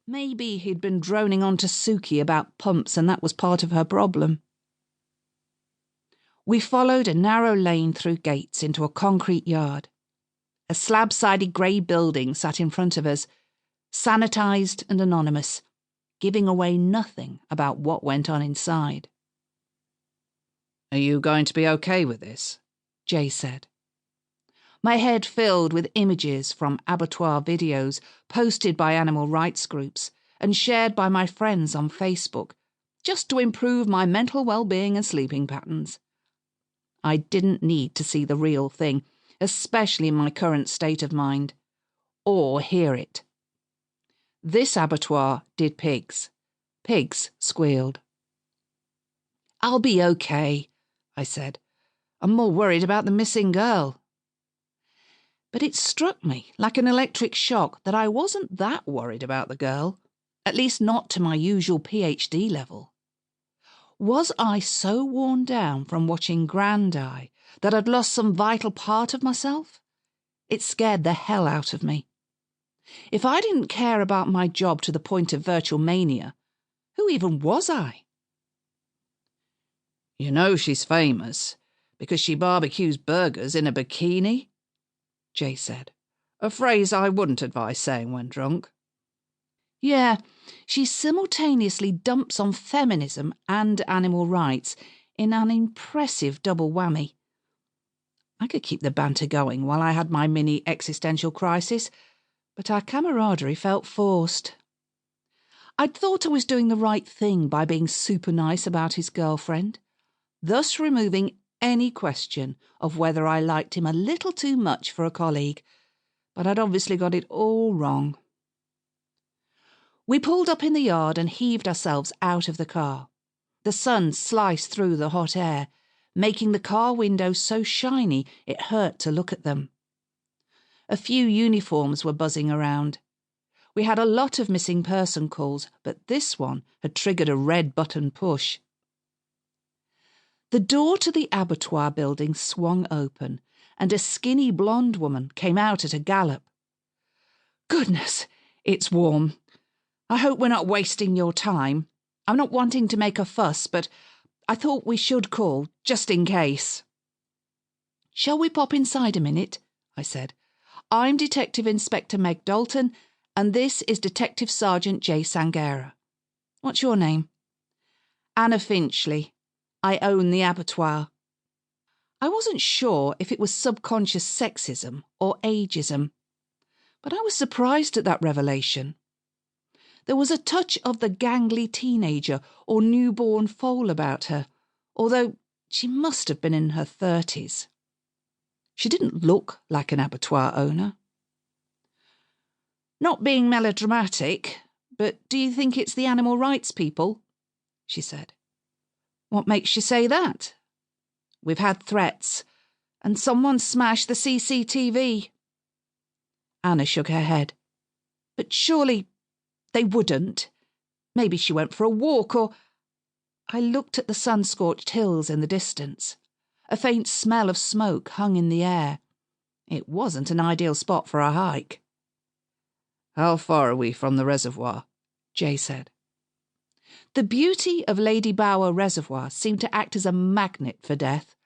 Maybe he'd been droning on to Suki about pumps and that was part of her problem. We followed a narrow lane through gates into a concrete yard. A slab-sided grey building sat in front of us, sanitised and anonymous, giving away nothing about what went on inside. "Are you going to be okay with this?" Jay said. My head filled with images from abattoir videos posted by animal rights groups and shared by my friends on Facebook, just to improve my mental well-being and sleeping patterns. I didn't need to see the real thing, especially in my current state of mind, or hear it. This abattoir did pigs. Pigs squealed. "I'll be okay," I said. "I'm more worried about the missing girl." But it struck me like an electric shock that I wasn't that worried about the girl, at least not to my usual PhD level. Was I so worn down from watching Gran die that I'd lost some vital part of myself? It scared the hell out of me. If I didn't care about my job to the point of virtual mania, who even was I? "You know she's famous because she barbecues burgers in a bikini?" Jay said. "A phrase I wouldn't advise saying when drunk." Yeah, she simultaneously dumps on feminism and animal rights in an impressive double whammy. I could keep the banter going while I had my mini existential crisis, but our camaraderie felt forced. I'd thought I was doing the right thing by being super nice about his girlfriend, thus removing any question of whether I liked him a little too much for a colleague, but I'd obviously got it all wrong. We pulled up in the yard and heaved ourselves out of the car. The sun sliced through the hot air, making the car windows so shiny it hurt to look at them. A few uniforms were buzzing around. We had a lot of missing person calls, but this one had triggered a red button push. The door to the abattoir building swung open, and a skinny blonde woman came out at a gallop. "Goodness, it's warm. I hope we're not wasting your time. I'm not wanting to make a fuss, but I thought we should call, just in case." "Shall we pop inside a minute?" I said. "I'm Detective Inspector Meg Dalton, and this is Detective Sergeant Jay Sangera. What's your name?" "Anna Finchley. I own the abattoir." I wasn't sure if it was subconscious sexism or ageism, but I was surprised at that revelation. There was a touch of the gangly teenager or newborn foal about her, although she must have been in her 30s. She didn't look like an abattoir owner. "Not being melodramatic, but do you think it's the animal rights people?" she said. "What makes you say that?" "We've had threats, and someone smashed the CCTV. Anna shook her head. "But surely they wouldn't. Maybe she went for a walk, or—" I looked at the sun-scorched hills in the distance. A faint smell of smoke hung in the air. It wasn't an ideal spot for a hike. "How far are we from the reservoir?" Jay said. The beauty of Lady Bower Reservoir seemed to act as a magnet for death.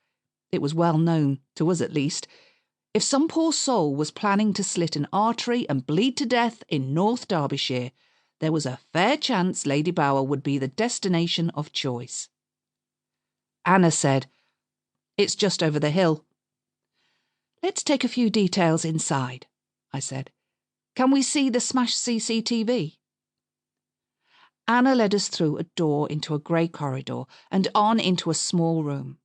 It was well known, to us at least. If some poor soul was planning to slit an artery and bleed to death in North Derbyshire, there was a fair chance Lady Bower would be the destination of choice. Anna said, "It's just over the hill." "Let's take a few details inside," I said. "Can we see the smashed CCTV?" Anna led us through a door into a grey corridor and on into a small room.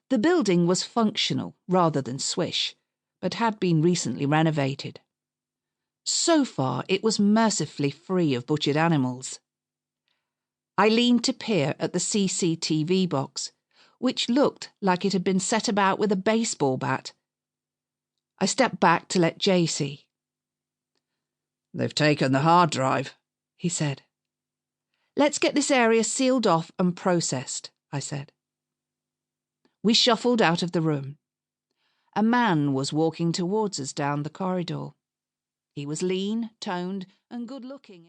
The building was functional rather than swish, but had been recently renovated. So far, it was mercifully free of butchered animals. I leaned to peer at the CCTV box, which looked like it had been set about with a baseball bat. I stepped back to let Jay see. "They've taken the hard drive," he said. "Let's get this area sealed off and processed," I said. We shuffled out of the room. A man was walking towards us down the corridor. He was lean, toned, and good-looking.